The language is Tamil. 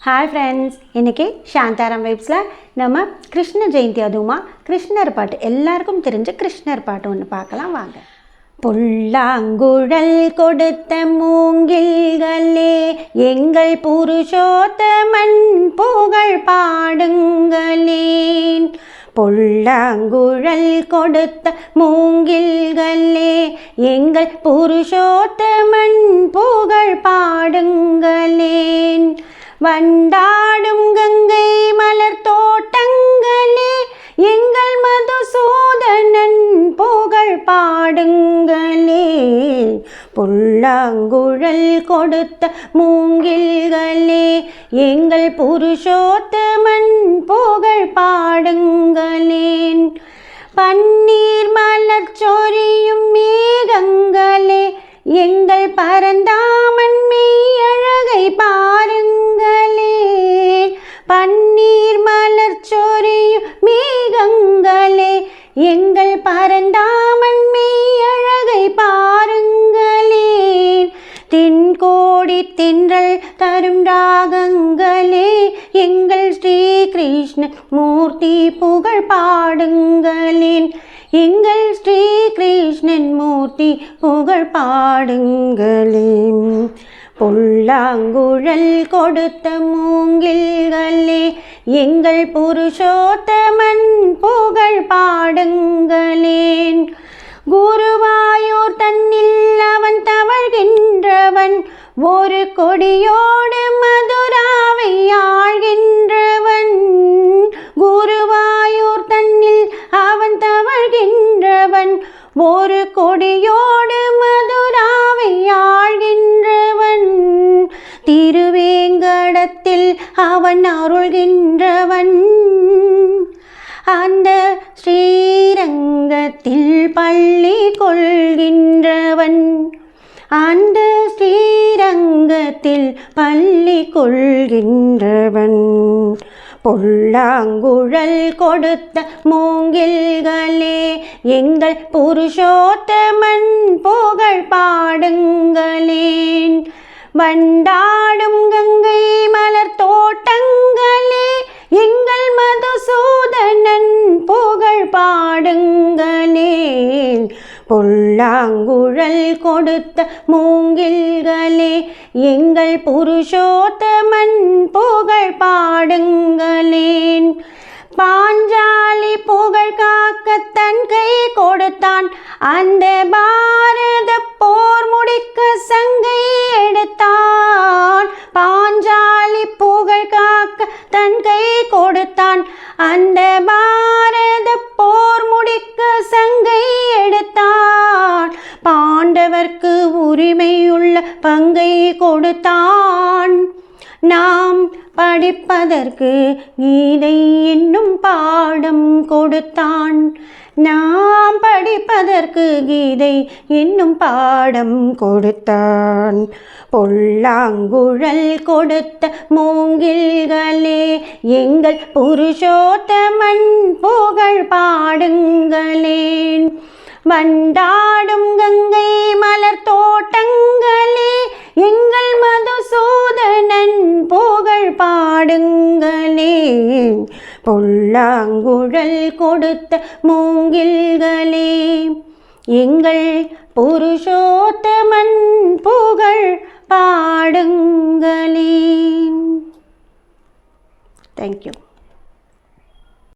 हाय फ्रेंड्स इनके शांताराम वाइब्स நம்ம கிருஷ்ண ஜெயந்தி அதுமா கிருஷ்ணர் பாட்டு எல்லாருக்கும் தெரிஞ்ச கிருஷ்ணர் பாட்டு ஒன்று பார்க்கலாம் வாங்க. புல்லாங்குழல் கொடுத்த மூங்கில்களே எங்கள் புருஷோத்தமன் புகழ் பாடுங்களேன். புல்லாங்குழல் கொடுத்த மூங்கில்களே எங்கள் புருஷோத்தமன் புகழ் பாடுங்களேன். வண்டாடும் கங்கை மலர் தோட்டங்களே எங்கள் மதுசூதனன் புகழ் பாடுங்களே. புல்லாங்குழல் கொடுத்த மூங்கில்களே எங்கள் புருஷோத்தமன் புகழ் பாடுங்களேன். பன்னீர் மலர் சொரியும் மேகங்களே எங்கள் பரந்தாமன் மெய்யழகை பாருங்களே. பன்னீர் மலர் சொரியும் மேகங்களே எங்கள் பரந்தாமன் மெய்யழகை பாருங்களேன். தென்கோடி தென்றல் தரும் ராகங்களே எங்கள் ஸ்ரீ கிருஷ்ண மூர்த்தி புகழ் பாடுங்களேன். எங்கள் ஸ்ரீ கிருஷ்ணன் மூர்த்தி புகழ் பாடுங்களேன். புல்லாங்குழல் கொடுத்த மூங்கில்களே எங்கள் புருஷோத்தமன் புகழ் பாடுங்களேன். குருவாயூர் தன்னில் அவன் தவழ்கின்றவன் ஒரு கொடியோடு மதுராவை ஆழ்கின்றவன். குருவாயூர் தன்னில் அவன் தவழ்கின்றவன் ஒரு கொடியோடு மதுராவை ஆழ்கின்றவன். திருவேங்கடத்தில் அவன் அருள்கின்றவன். அந்த ஸ்ரீரங்கத்தில் பள்ளி கொள்கின்றவன். அந்த ஸ்ரீரங்கத்தில் பள்ளி கொள்கின்றவன். புல்லாங்குழல் கொடுத்த மூங்கில்களே எங்கள் புருஷோத்தமன் புகழ் பாடுங்களேன். வண்டாடும் கங்கை மலர் தோட்டங்களே எங்கள் மதுசூதனன் புகழ் பாடுங்களேன். புல்லாங்குழல் கொடுத்த மூங்கில்களே எங்கள் புருஷோத்தமன் புகழ் பாடுங்களேன். பாஞ்சாலி புகழ் காக்க தன் கை கொடுத்தான். அந்த பாரத போர் முடிக்க சங்கை எடுத்தான். பாஞ்சாலி புகழ் காக்க தன் கை கொடுத்தான். அந்த பாரத போர் முடிக்க சங்கை எடுத்தான். பாண்டவர்க்கு உரிமையுள்ள பங்கை கொடுத்தான். நாம் படிப்பதற்கு கீதை என்னும் பாடம் கொடுத்தான். நாம் படிப்பதற்கு கீதை என்னும் பாடம் கொடுத்தான். புல்லாங்குழல் கொடுத்த மூங்கில்களே எங்கள் புருஷோத்தமன் புகழ் பாடுங்களேன். வண்டாடும் கங்கை மலர் தோட்டங்களே எங்கள் மதுசூதனன் புகழ் பாடுங்களேன். புல்லாங்குழல் கொடுத்த மூங்கில்களே எங்கள் புருஷோத்தமன் புகழ் பாடுங்களேன். தேங்க்யூ.